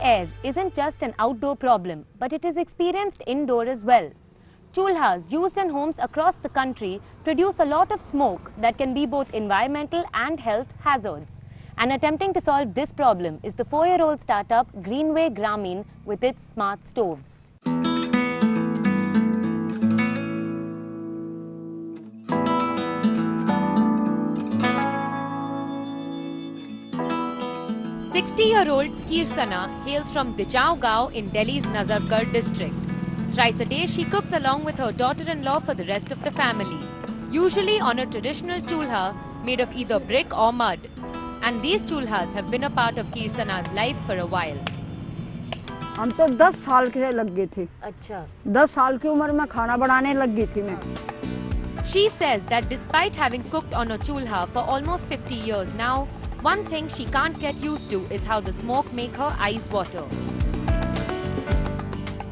Air isn't just an outdoor problem, but it is experienced indoor as well. Chulhas used in homes across the country produce a lot of smoke that can be both environmental and health hazards. And attempting to solve this problem is the 4-year-old startup Greenway Grameen with its smart stoves. "60-year-old Kirsana hails from Dijao in Delhi's Nazargarh district. Thrice a day, she cooks along with her daughter-in-law for the rest of the family, usually on a traditional chulha made of either brick or mud. And these chulhas have been a part of Kirsana's life for a while. हम तो 10 साल के लग गए थे। अच्छा। 10 साल की उम्र में खाना बनाने लग गई थी मैं। She says that despite having cooked on a chulha for almost 50 years now, one thing she can't get used to is how the smoke makes her eyes water.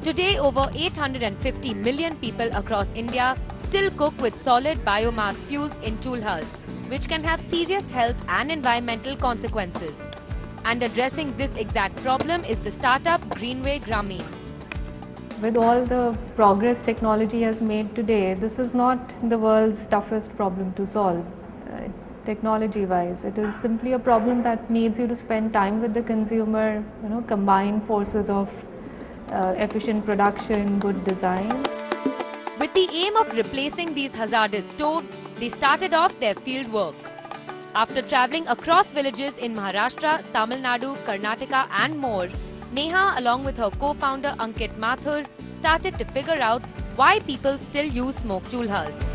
Today, over 850 million people across India still cook with solid biomass fuels in chulhas, which can have serious health and environmental consequences. And addressing this exact problem is the startup Greenway Grameen. With all the progress technology has made today, this is not the world's toughest problem to solve. Technology-wise, it is simply a problem that needs you to spend time with the consumer, combine forces of efficient production, good design. With the aim of replacing these hazardous stoves, they started off their field work. After travelling across villages in Maharashtra, Tamil Nadu, Karnataka and more, Neha, along with her co-founder Ankit Mathur, started to figure out why people still use smoke chulhas.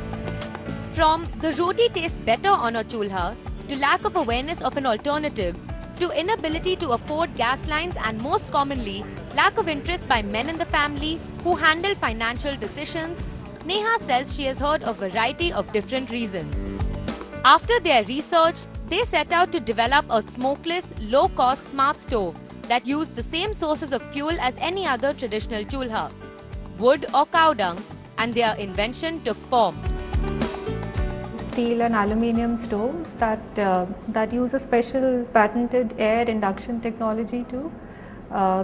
From the roti tastes better on a chulha, to lack of awareness of an alternative, to inability to afford gas lines and most commonly, lack of interest by men in the family who handle financial decisions, Neha says she has heard a variety of different reasons. After their research, they set out to develop a smokeless, low-cost smart stove that used the same sources of fuel as any other traditional chulha, wood or cow dung, and their invention took form. Steel and aluminium stoves that use a special patented air induction technology to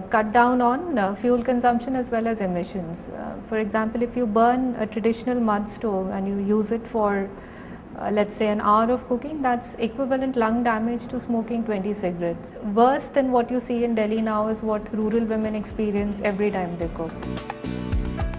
cut down on fuel consumption as well as emissions. For example, if you burn a traditional mud stove and you use it for let's say an hour of cooking, that's equivalent lung damage to smoking 20 cigarettes. Worse than what you see in Delhi now is what rural women experience every time they cook.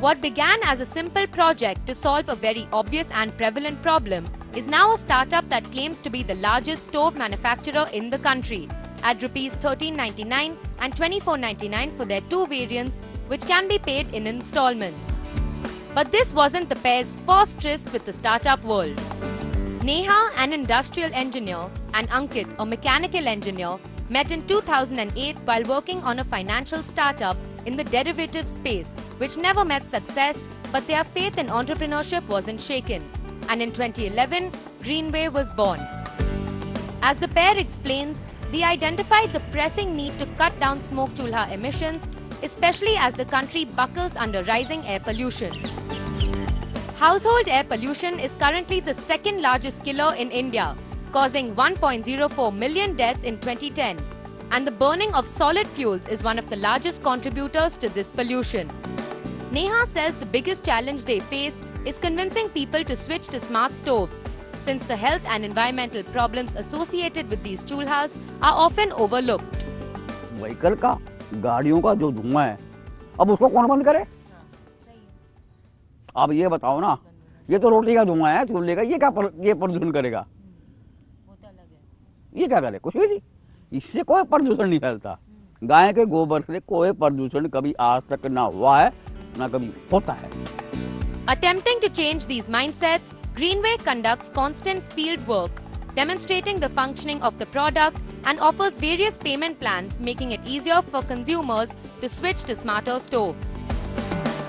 What began as a simple project to solve a very obvious and prevalent problem is now a startup that claims to be the largest stove manufacturer in the country at Rs 1399 and 2499 for their two variants, which can be paid in installments. But this wasn't the pair's first tryst with the startup world. Neha, an industrial engineer, and Ankit, a mechanical engineer, met in 2008 while working on a financial startup in the derivative space, which never met success, but their faith in entrepreneurship wasn't shaken. And in 2011, Greenway was born. As the pair explains, they identified the pressing need to cut down smoke chulha emissions, especially as the country buckles under rising air pollution. Household air pollution is currently the second largest killer in India, causing 1.04 million deaths in 2010. And the burning of solid fuels is one of the largest contributors to this pollution. Neha says the biggest challenge they face is convincing people to switch to smart stoves, since the health and environmental problems associated with these chulhas are often overlooked. Vehicle का, गाड़ियों का जो धुआं है, अब उसको कौन बंद करे? अब ये बताओ ना, ये तो रोटी का धुआं है, चूल्हे का, ये प्रदूषण करेगा? ये क्या करे? कुछ भी नहीं। इससे कोई प्रदूषण नहीं फैलता। गाय के गोबर से कोई प्रदूषण कभी आज तक ना हुआ है, ना कभी होता है। Attempting to change these mindsets, Greenway conducts constant field work, demonstrating the functioning of the product and offers various payment plans, making it easier for consumers to switch to smarter stoves.